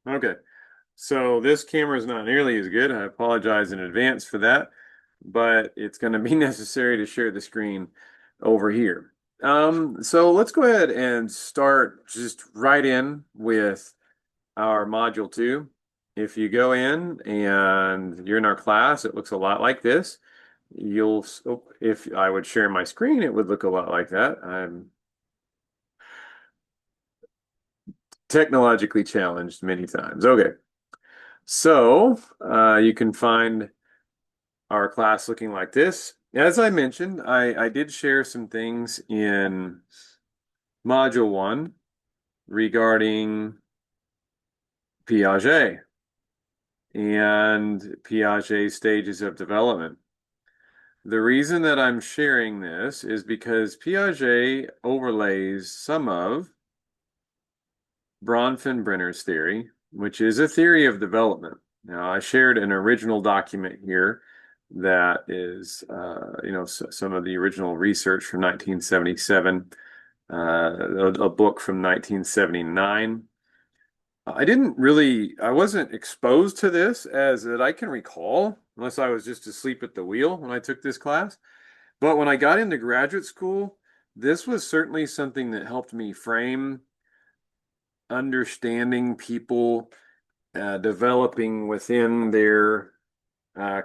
Okay, so this camera is not nearly as good. I apologize in advance for that, but it's going to be necessary to share the screen over here. So let's go ahead and start just right in with our module two. If you go in and you're in our class, it looks a lot like this. If I would share my screen, it would look a lot like that. I'm technologically challenged many times. Okay. So you can find our class looking like this. As I mentioned, I did share some things in Module 1 regarding Piaget and Piaget's stages of development. The reason that I'm sharing this is because Piaget overlays some of Bronfenbrenner's theory, which is a theory of development. Now, I shared an original document here that is, some of the original research from 1977, a book from 1979. I wasn't exposed to this as that I can recall, unless I was just asleep at the wheel when I took this class. But when I got into graduate school, this was certainly something that helped me frame understanding people developing within their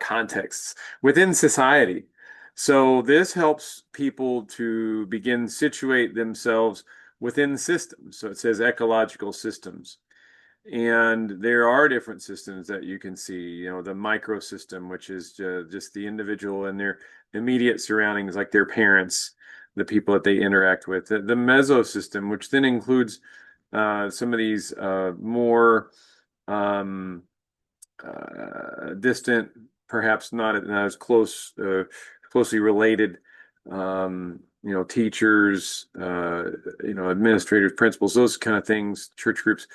contexts, within society. So this helps people to begin situate themselves within systems. So it says ecological systems. And there are different systems that you can see, the microsystem, which is just the individual and their immediate surroundings, like their parents, the people that they interact with. The mesosystem, which then includes some of these more um, distant, perhaps not as closely related, teachers, administrators, principals, those kind of things, church groups.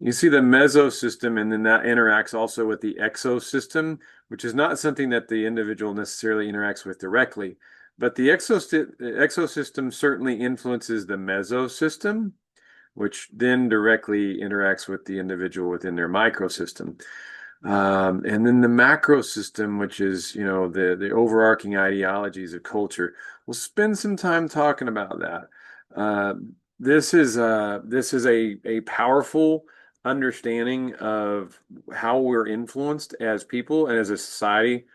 You see the mesosystem, and then that interacts also with the exosystem, which is not something that the individual necessarily interacts with directly. But the exosystem certainly influences the mesosystem, which then directly interacts with the individual within their microsystem. And then the macro system, which is, the overarching ideologies of culture. We'll spend some time talking about that. Uh, this is a powerful understanding of how we're influenced as people and as a society.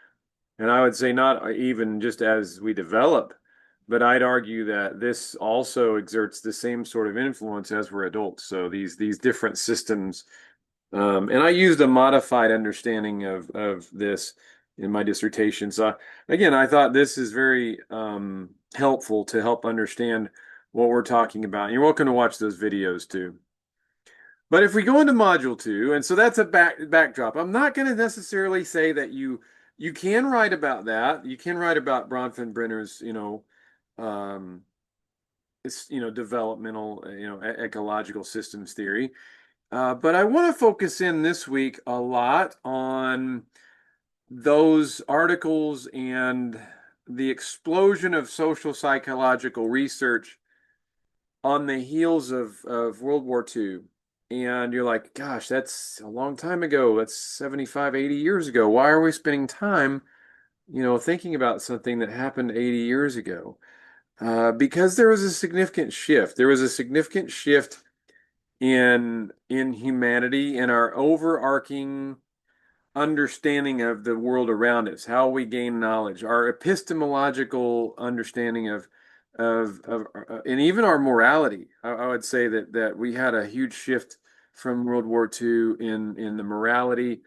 And I would say not even just as we develop, but I'd argue that this also exerts the same sort of influence as we're adults. So these different systems, and I used a modified understanding of this in my dissertation. So again, I thought this is very helpful to help understand what we're talking about. And you're welcome to watch those videos too. But if we go into module two, and so that's a backdrop. I'm not going to necessarily say that you can write about that. You can write about Bronfenbrenner's, um, developmental, ecological systems theory. But I want to focus in this week a lot on those articles and the explosion of social psychological research on the heels of World War II. And you're like, gosh, that's a long time ago. That's 75, 80 years ago. Why are we spending time, thinking about something that happened 80 years ago? Because there was a significant shift. There was a significant shift in humanity, in our overarching understanding of the world around us, how we gain knowledge, our epistemological understanding and even our morality. I would say that we had a huge shift from World War II in the morality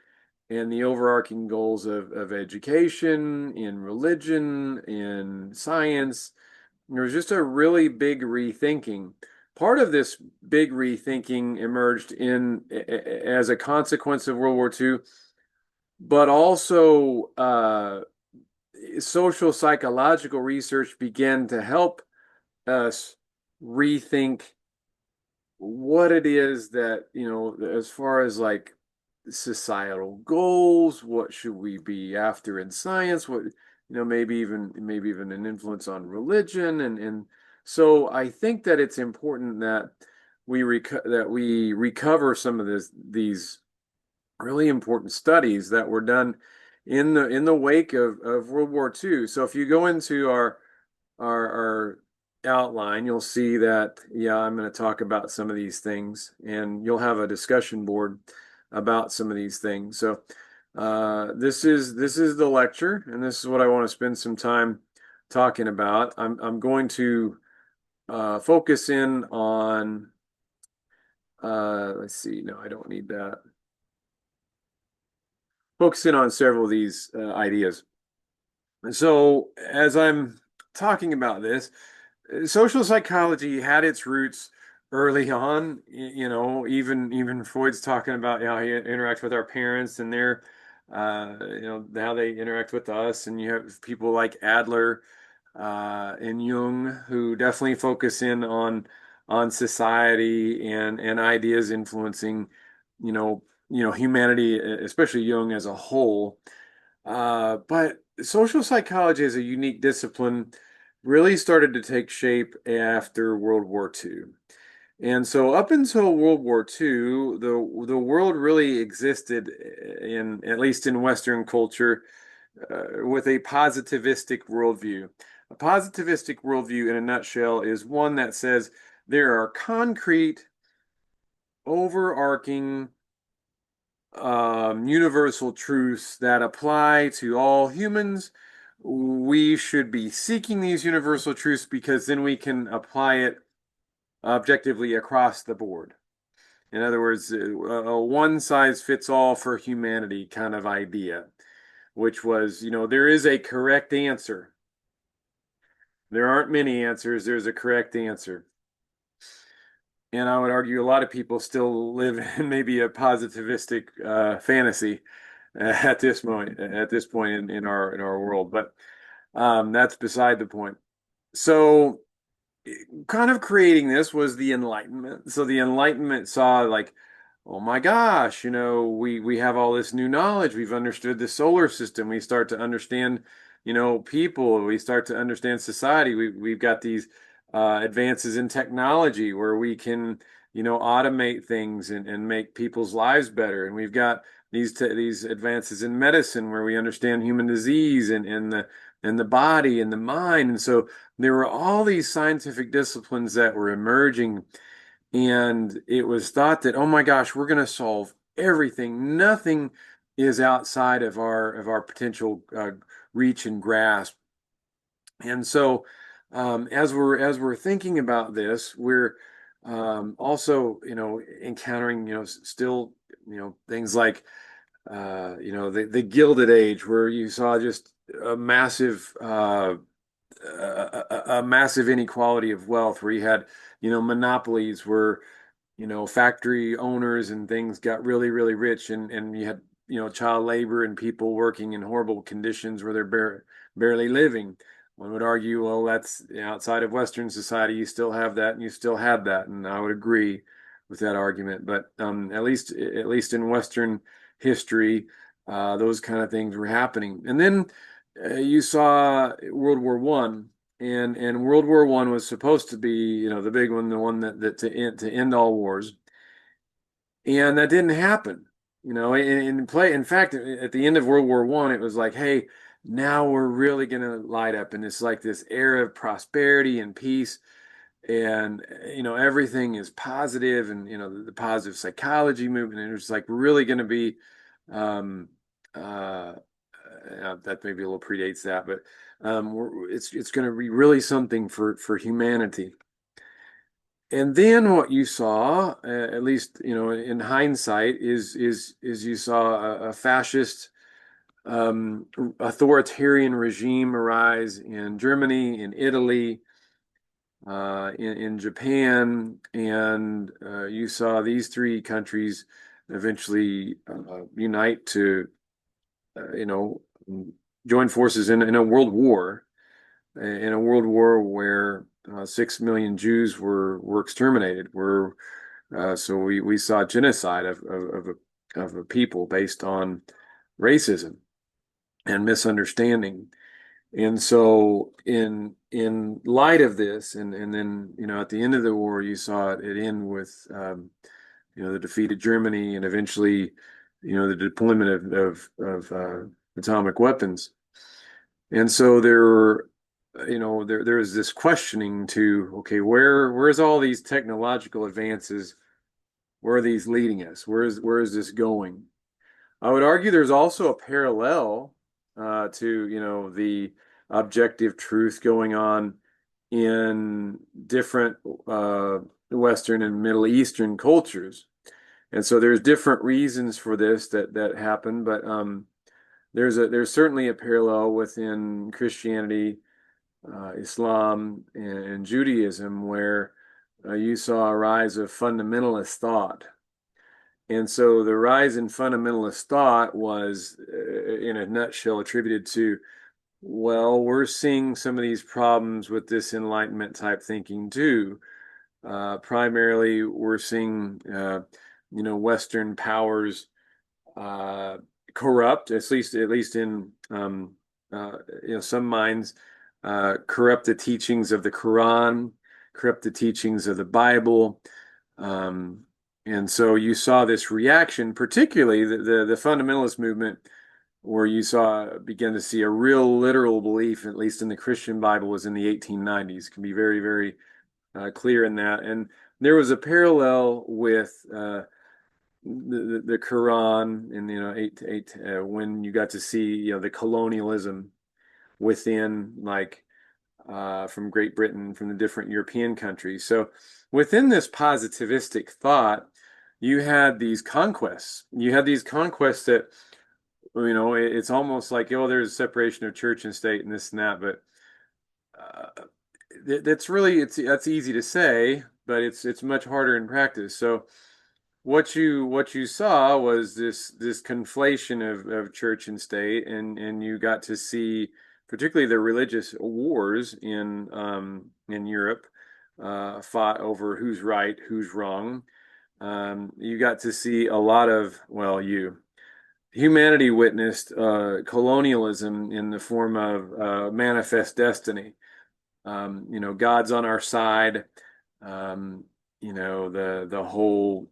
and the overarching goals of education, in religion, in science. There was just a really big rethinking. Part of this big rethinking emerged as a consequence of World War II, but also social psychological research began to help us rethink what it is that, as far as like societal goals, what should we be after in science, what, maybe even an influence on religion. And so I think that it's important that we recover some of these really important studies that were done in the wake of World War II. So if you go into our outline, you'll see that, yeah, I'm going to talk about some of these things, and you'll have a discussion board about some of these things. So this is the lecture, and this is what I want to spend some time talking about. I'm going to focus in on let's see, no, I don't need that. Focus in on several of these ideas. So as I'm talking about this, social psychology had its roots early on. Even Freud's talking about how he interacts with our parents and their, how they interact with us. And you have people like Adler and Jung who definitely focus in on society and ideas influencing, humanity, especially Jung as a whole. But social psychology as a unique discipline really started to take shape after World War II. And so up until World War II, the world really existed in, at least in Western culture, with a positivistic worldview. A positivistic worldview, in a nutshell, is one that says there are concrete, overarching universal truths that apply to all humans. We should be seeking these universal truths because then we can apply it objectively across the board. In other words, a one size fits all for humanity kind of idea, which was, there is a correct answer. There aren't many answers, there's a correct answer. And I would argue a lot of people still live in maybe a positivistic fantasy at this point in our world, but that's beside the point. So, kind of creating this was the Enlightenment. So the Enlightenment saw like, oh my gosh, we have all this new knowledge. We've understood the solar system. We start to understand, people. We start to understand society. We've got these advances in technology where we can, automate things and make people's lives better. And we've got these advances in medicine where we understand human disease and the body and the mind. And so there were all these scientific disciplines that were emerging, and it was thought that, oh my gosh, we're going to solve everything. Nothing is outside of our potential reach and grasp. And so, as we're thinking about this, we're also, encountering, still, things like, the Gilded Age, where you saw just a massive a massive inequality of wealth, where you had, monopolies where, factory owners and things got really, really rich, and you had, child labor and people working in horrible conditions where they're barely living. One would argue, well, that's outside of Western society, you still have that and you still had that, and I would agree with that argument. But at least in Western history, those kind of things were happening. And then you saw World War One, and World War One was supposed to be, the big one, the one that to end all wars, and that didn't happen. In fact, at the end of World War One, it was like, hey, now we're really gonna light up, and it's like this era of prosperity and peace, and everything is positive, and the positive psychology movement, and it's like really gonna be, um, uh, that maybe a little predates that, but it's going to be really something for humanity. And then what you saw, at least in hindsight, is you saw a fascist authoritarian regime arise in Germany, in Italy, in Japan, and you saw these three countries eventually unite to you know, join forces in a world war, where 6 million Jews were exterminated. So we saw genocide of a people based on racism and misunderstanding. And so in light of this, and then at the end of the war, you saw it end with the defeat of Germany, and eventually the deployment of atomic weapons. And so there is this questioning to, okay, where's all these technological advances? Where are these leading us? Where is this going? I would argue there's also a parallel to the objective truth going on in different Western and Middle Eastern cultures. And so there's different reasons for this that happen, but there's certainly a parallel within Christianity, Islam, and Judaism, where you saw a rise of fundamentalist thought. And so the rise in fundamentalist thought was, in a nutshell, attributed to, well, we're seeing some of these problems with this Enlightenment type thinking too. Primarily, we're seeing, Western powers corrupt, at least in some minds, corrupt the teachings of the Quran, corrupt the teachings of the Bible. And so you saw this reaction, particularly the fundamentalist movement, where you began to see a real literal belief, at least in the Christian Bible, was in the 1890s. Can be very, very clear in that. And there was a parallel with the Quran, and when you got to see the colonialism within, like, from Great Britain, from the different European countries. So within this positivistic thought, you had these conquests. You had these conquests that, it's almost like, oh, there's a separation of church and state and this and that, but that's easy to say, but it's much harder in practice. So what you saw was this conflation of church and state, and you got to see particularly the religious wars in Europe, fought over who's right, who's wrong. You got to see a lot of, well, humanity witnessed colonialism in the form of manifest destiny. God's on our side. The whole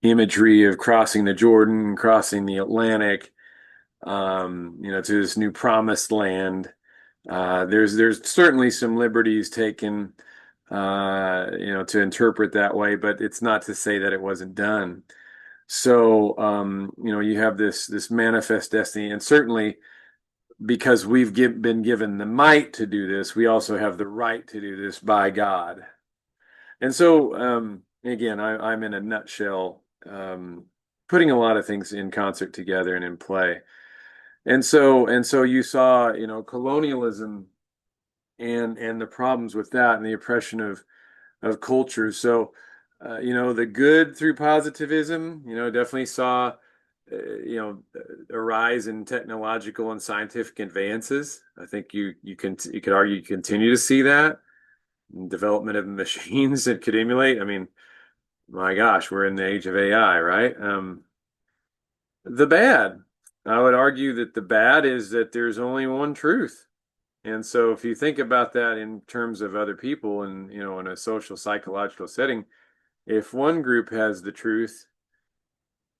imagery of crossing the Jordan, crossing the Atlantic, to this new promised land. There's certainly some liberties taken, to interpret that way, but it's not to say that it wasn't done. So, you have this manifest destiny, and certainly because been given the might to do this, we also have the right to do this by God. And so, again, I'm in a nutshell, putting a lot of things in concert together and in play. And so you saw, colonialism and the problems with that and the oppression of cultures. So, the good through positivism, definitely saw, a rise in technological and scientific advances. I think you could argue you continue to see that development of machines that could emulate. I mean, my gosh, we're in the age of AI, right? The bad, I would argue that the bad is that there's only one truth. And so if you think about that in terms of other people and, in a social psychological setting, if one group has the truth,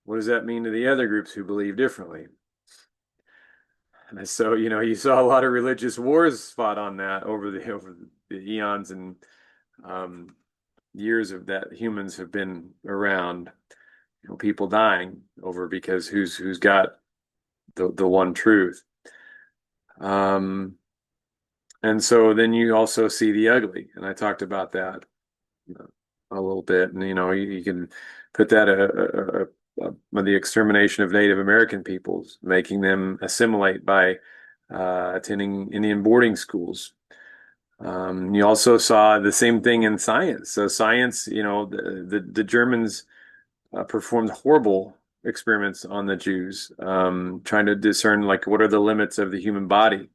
what does that mean to the other groups who believe differently? And so, you saw a lot of religious wars fought on that over the eons and years of that humans have been around, people dying over because who's got the one truth. And so then you also see the ugly, and I talked about that a little bit, and you can put that the extermination of Native American peoples, making them assimilate by attending Indian boarding schools. You also saw the same thing in science. So science, the Germans performed horrible experiments on the Jews, trying to discern, like, what are the limits of the human body.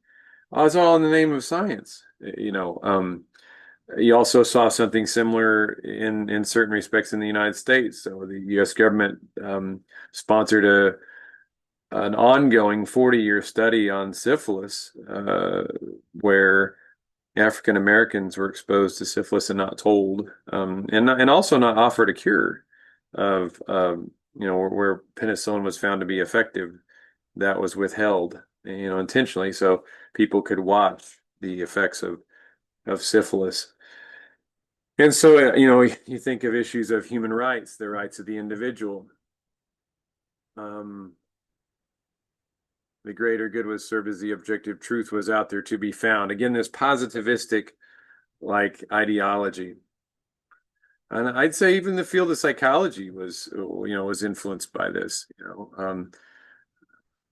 Oh, it's all in the name of science. You also saw something similar in certain respects in the United States. So the U.S. government sponsored an ongoing 40-year study on syphilis, where African Americans were exposed to syphilis and not told, and also not offered a cure of, where penicillin was found to be effective, that was withheld, intentionally, so people could watch the effects of syphilis. And so, you think of issues of human rights, the rights of the individual. Um, the greater good was served as the objective truth was out there to be found. Again, this positivistic like ideology. And I'd say even the field of psychology was influenced by this.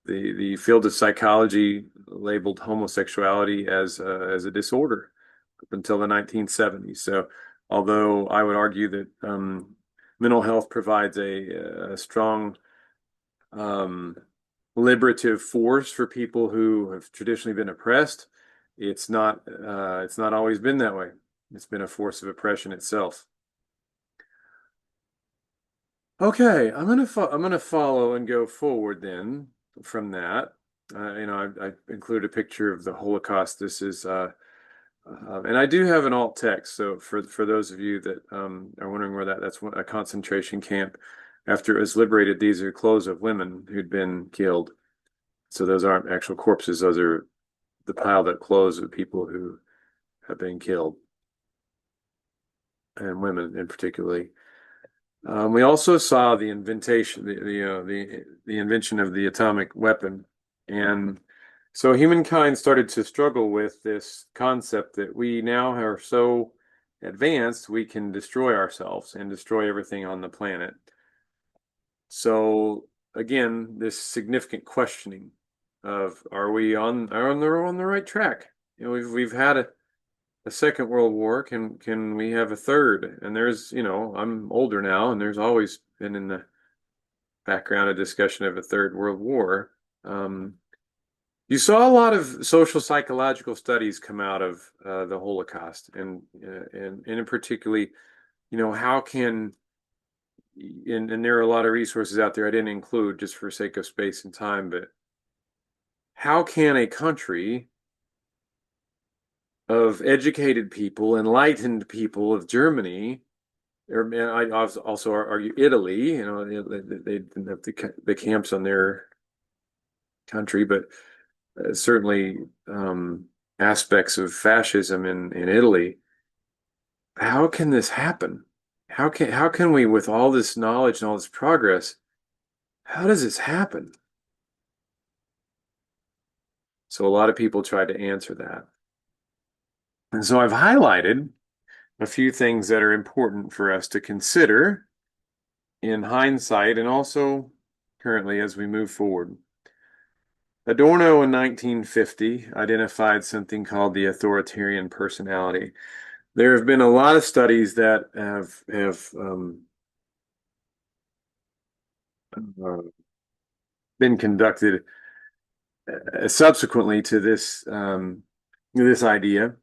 The field of psychology labeled homosexuality as a disorder up until the 1970s. So, although I would argue that mental health provides a strong liberative force for people who have traditionally been oppressed, it's not always been that way. It's been a force of oppression itself. Okay, I'm gonna follow and go forward then from that. I include a picture of the Holocaust. This is and I do have an alt text. So for those of you that are wondering where that's a concentration camp. After it was liberated, these are clothes of women who'd been killed. So those aren't actual corpses. Those are the piled up clothes of people who have been killed, and women in particularly. We also saw the invention, the invention of the atomic weapon, and so humankind started to struggle with this concept that we now are so advanced we can destroy ourselves and destroy everything on the planet. So again, this significant questioning of are on the right track? We've had a Second World War. Can we have a third? And I'm older now, and there's always been in the background a discussion of a third World War. You saw a lot of social psychological studies come out of the Holocaust, and in particularly, how can and there are a lot of resources out there I didn't include just for sake of space and time, but how can a country of educated people, enlightened people of Germany, or I also argue Italy, they didn't have the camps on their country, but certainly aspects of fascism in Italy. How can this happen? How can we, with all this knowledge and all this progress, how does this happen? So a lot of people tried to answer that. And so I've highlighted a few things that are important for us to consider in hindsight and also currently as we move forward. Adorno in 1950 identified something called the authoritarian personality. There have been a lot of studies that have been conducted subsequently to this idea,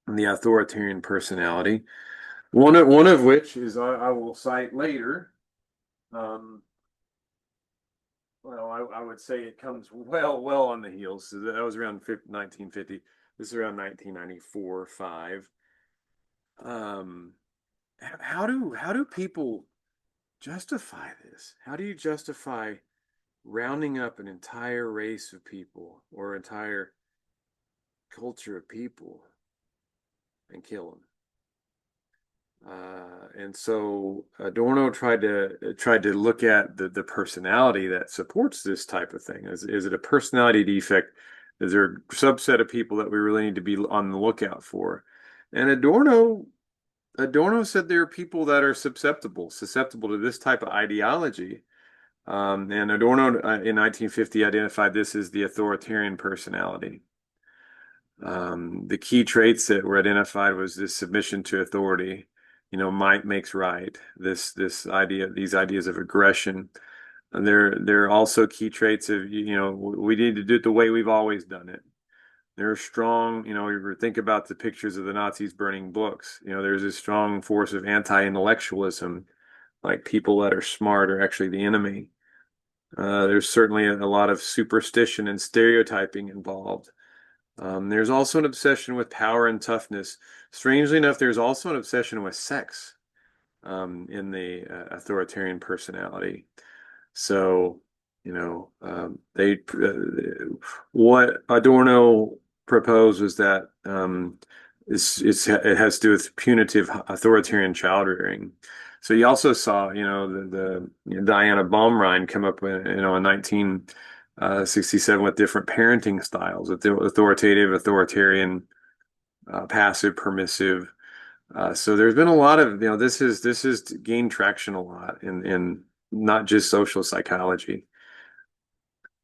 the authoritarian personality. One of which is I will cite later. Well, I would say it comes well on the heels. So that was around 1950. This is around 1994, 5. Um, how do people justify this? How do you justify rounding up an entire race of people or entire culture of people and kill them? And so Adorno tried to look at the personality that supports this type of thing. Is it a personality defect? Is there a subset of people that we really need to be on the lookout for? And Adorno said there are people that are susceptible to this type of ideology. And Adorno in 1950 identified this as the authoritarian personality. The key traits that were identified was this submission to authority, might makes right. These ideas of aggression. And there are also key traits of, we need to do it the way we've always done it. There are strong, you think about the pictures of the Nazis burning books. There's a strong force of anti-intellectualism, like people that are smart are actually the enemy. There's certainly a lot of superstition and stereotyping involved. There's also an obsession with power and toughness. Strangely enough, there's also an obsession with sex in the authoritarian personality. So, what Adorno proposed was that it has to do with punitive authoritarian child rearing. So you also saw, Diana Baumrind come up with, in 1967 with different parenting styles, authoritative, authoritarian, passive, permissive. So there's been a lot of, this has gained traction a lot in not just social psychology.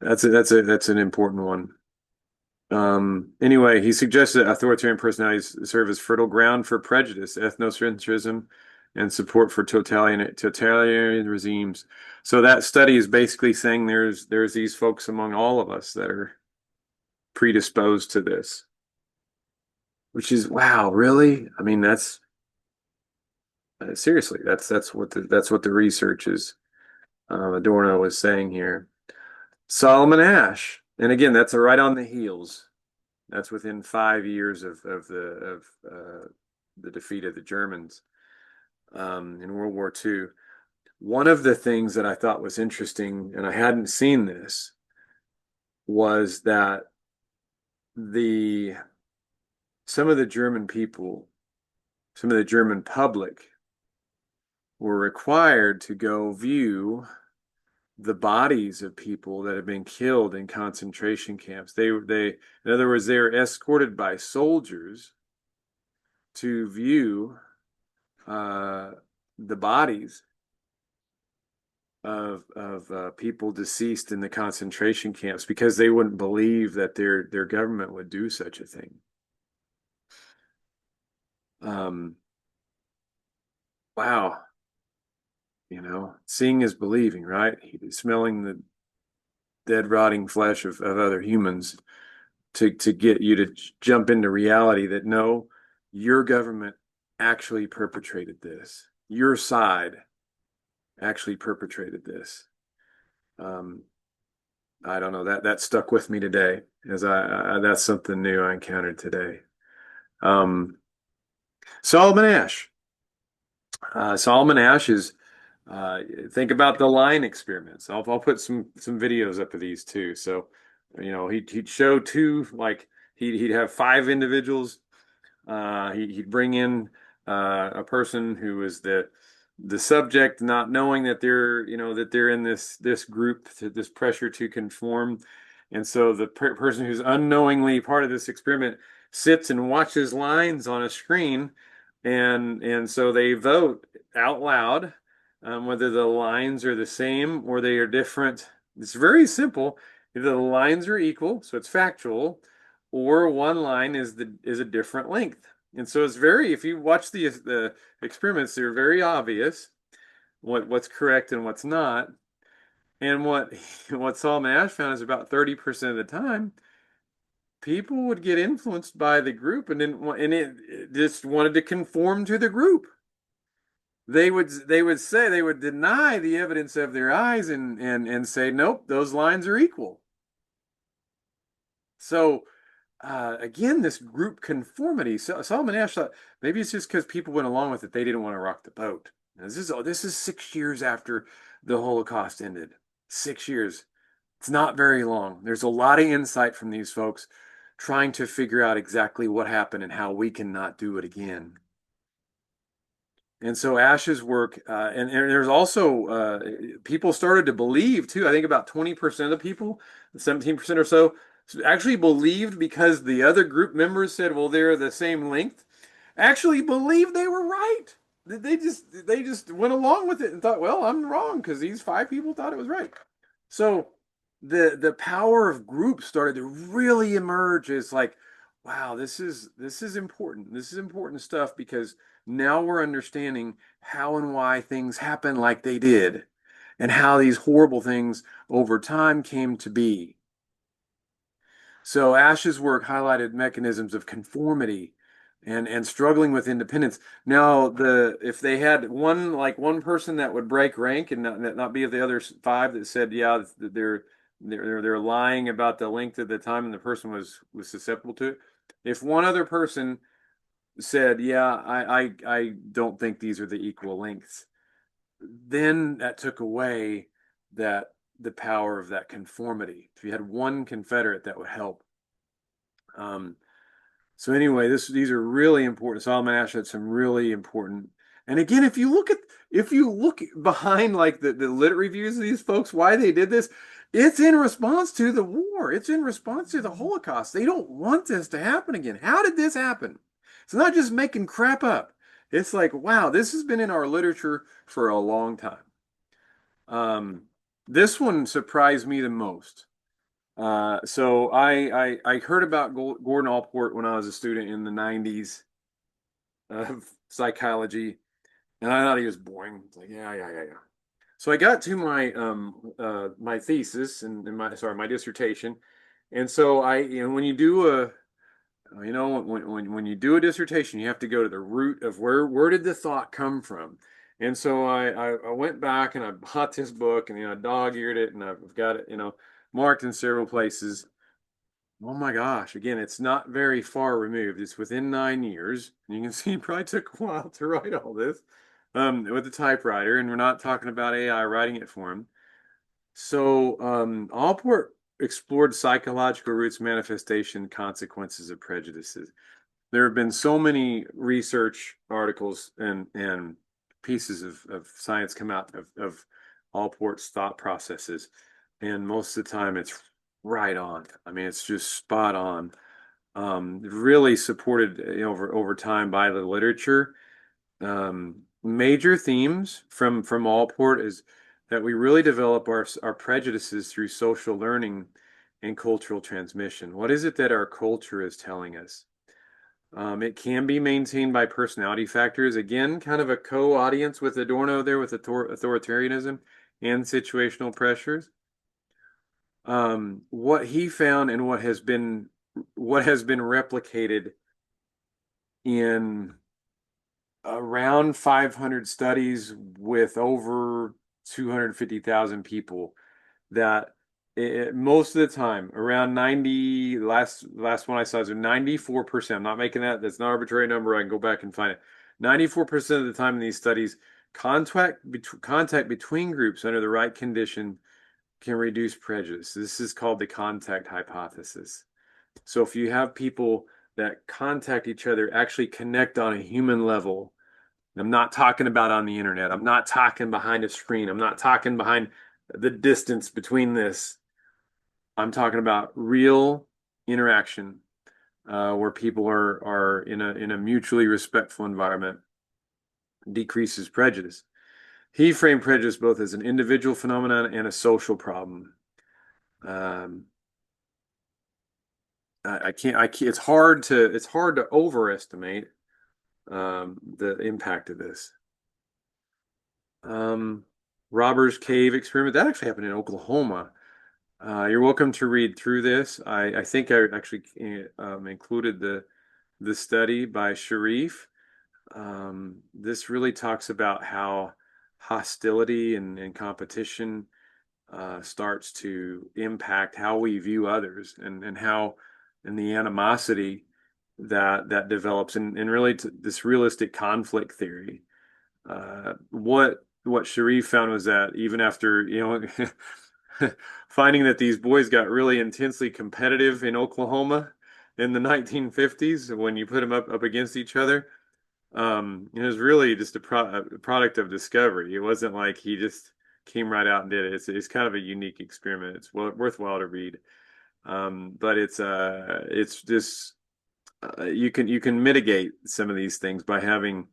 That's an important one. Anyway, he suggests that authoritarian personalities serve as fertile ground for prejudice, ethnocentrism, and support for totalitarian regimes. So that study is basically saying there's these folks among all of us that are predisposed to this, which is wow, really? I mean, that's seriously, that's what the research is. Adorno was saying here. Solomon Asch, and again, that's right on the heels. That's within 5 years of the defeat of the Germans in World War II. One of the things that I thought was interesting, and I hadn't seen this, was that the some of the German people, some of the German public, were required to go view the bodies of people that have been killed in concentration camps. In other words, they were escorted by soldiers to view the bodies of people deceased in the concentration camps because they wouldn't believe that their government would do such a thing. Wow, seeing is believing, right? Smelling the dead, rotting flesh of other humans to get you to jump into reality that no, your government actually perpetrated this. Your side actually perpetrated this. I don't know, that stuck with me today as that's something new I encountered today. Um, Solomon Asch. Solomon Asch is think about the line experiments. I'll put some videos up of these too. So, he'd show two, like he'd have five individuals. He'd bring in a person who was the subject, not knowing that they're in this group, this pressure to conform, and so the person who's unknowingly part of this experiment sits and watches lines on a screen, and so they vote out loud whether the lines are the same or they are different. It's very simple. Either the lines are equal, so it's factual, or one line is a different length. And so it's very, if you watch the experiments, they're very obvious what's correct and what's not. And what Solomon Asch found is about 30% of the time, people would get influenced by the group and it just wanted to conform to the group. They would deny the evidence of their eyes and say, nope, those lines are equal. So again, this group conformity. So Solomon Asch thought maybe it's just because people went along with it, they didn't want to rock the boat. Now, this is 6 years after the Holocaust ended. 6 years. It's not very long. There's a lot of insight from these folks trying to figure out exactly what happened and how we can not do it again. And so Ash's work, and there's also people started to believe too. I think about 20% of the people, 17% or so, actually believed because the other group members said, "Well, they're the same length." Actually believed they were right. They just went along with it and thought, "Well, I'm wrong because these five people thought it was right." So the power of groups started to really emerge as like, wow, this is important. This is important stuff because now we're understanding how and why things happen like they did and how these horrible things over time came to be. So Ash's work highlighted mechanisms of conformity and struggling with independence. Now, if they had one person that would break rank and not be of the other five that said, yeah, they're lying about the length of the time and the person was susceptible to it. If one other person said, yeah, I don't think these are the equal lengths, then that took away that the power of that conformity. If you had one Confederate, that would help. Um, so anyway, these are really important. Solomon Asch had some really important. And again, if you look behind like the lit reviews of these folks, why they did this, it's in response to the war. It's in response to the Holocaust. They don't want this to happen again. How did this happen? It's not just making crap up. It's like, wow, this has been in our literature for a long time. Um, this one surprised me the most. So I heard about Gordon Allport when I was a student in the 90s of psychology, and I thought he was boring. It's like, yeah. So I got to my thesis and my dissertation. And so when you do when you do a dissertation, you have to go to the root of where did the thought come from. And so I went back and I bought this book and I dog-eared it and I've got it marked in several places. Oh my gosh, again, it's not very far removed. It's within 9 years. You can see it probably took a while to write all this with the typewriter, and we're not talking about AI writing it for him. So Allport explored psychological roots, manifestation, consequences of prejudices. There have been so many research articles and pieces of science come out of Allport's thought processes, and most of the time it's right on. I mean, it's just spot on. Really supported over time by the literature. Major themes from Allport is that we really develop our prejudices through social learning and cultural transmission. What is it that our culture is telling us? It can be maintained by personality factors. Again, kind of a co-audience with Adorno there with authoritarianism and situational pressures. What he found and what has been replicated in around 500 studies with over 250,000 people that most of the time around 90 last one I saw is 94%. I'm not making that's an arbitrary number. I can go back and find it. 94% of the time in these studies, contact between groups under the right condition can reduce prejudice. This is called the contact hypothesis. So if you have people that contact each other, actually connect on a human level, I'm not talking about on the internet. I'm not talking behind a screen. I'm not talking behind the distance between this. I'm talking about real interaction where people are in a mutually respectful environment, decreases prejudice. He framed prejudice both as an individual phenomenon and a social problem. Um, I can't. It's hard to overestimate the impact of this. Um, Robbers Cave experiment that actually happened in Oklahoma. You're welcome to read through this. I think I actually included the study by Sharif. This really talks about how hostility and competition starts to impact how we view others and how and the animosity that develops and really this realistic conflict theory. What Sharif found was that even after finding that these boys got really intensely competitive in Oklahoma in the 1950s when you put them up against each other, it was really just a product of discovery. It wasn't like he just came right out and did it. It's kind of a unique experiment. It's worthwhile to read. But it's just you can mitigate some of these things by having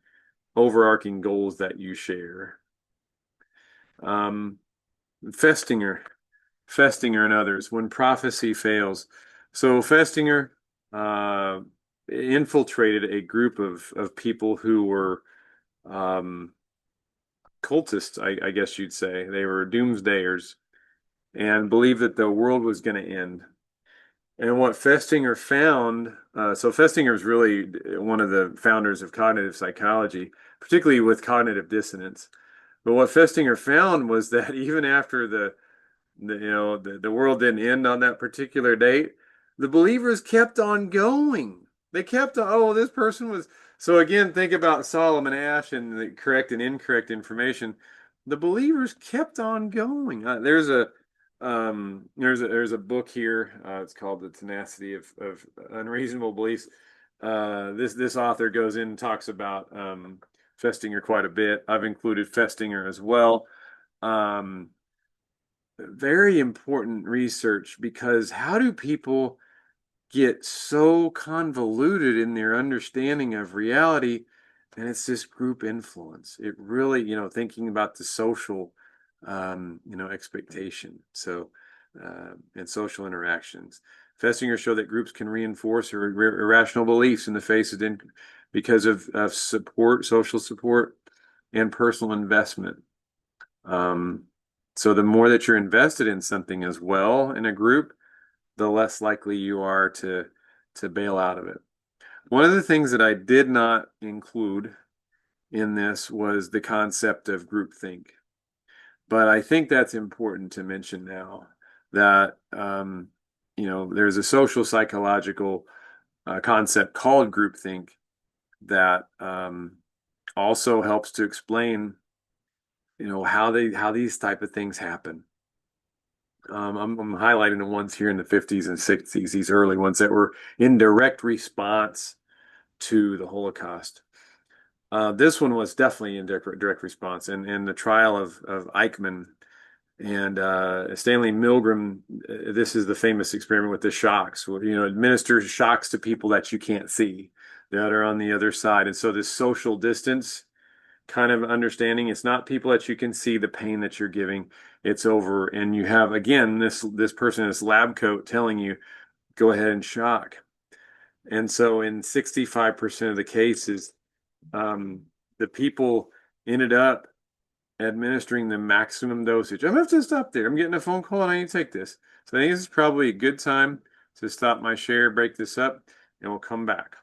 overarching goals that you share. Um, Festinger, Festinger and others, when prophecy fails. So Festinger uh, infiltrated a group of people who were um, cultists, I guess you'd say. They were doomsdayers and believed that the world was going to end. And what Festinger found, so Festinger is really one of the founders of cognitive psychology, particularly with cognitive dissonance. But what Festinger found was that even after the world didn't end on that particular date, the believers kept on going. They kept on, oh, this person was. So again, think about Solomon Asch and the correct and incorrect information. The believers kept on going. There's a book here. It's called The Tenacity of Unreasonable Beliefs. This author goes in and talks about Festinger quite a bit. I've included Festinger as well. Um, Very important research, because how do people get so convoluted in their understanding of reality? And it's this group influence. It really, thinking about the social, expectation. So, and social interactions. Festinger showed that groups can reinforce irrational beliefs in the face of because of support, social support, and personal investment. Um, so the more that you're invested in something as well in a group, the less likely you are to bail out of it. One of the things that I did not include in this was the concept of groupthink. But I think that's important to mention now that there's a social psychological concept called groupthink that also helps to explain how these type of things happen. I'm highlighting the ones here in the 50s and 60s, these early ones that were in direct response to the Holocaust. This one was definitely in direct response, and the trial of Eichmann and Stanley Milgram. This is the famous experiment with the shocks, where administer shocks to people that you can't see, that are on the other side, and so this social distance kind of understanding. It's not people that you can see the pain that you're giving. It's over, and you have again this person in this lab coat telling you, go ahead and shock. And so in 65% of the cases, the people ended up administering the maximum dosage. I'm gonna have to stop there. I'm getting a phone call and I need to take this. So I think this is probably a good time to stop my share, break this up, and we'll come back.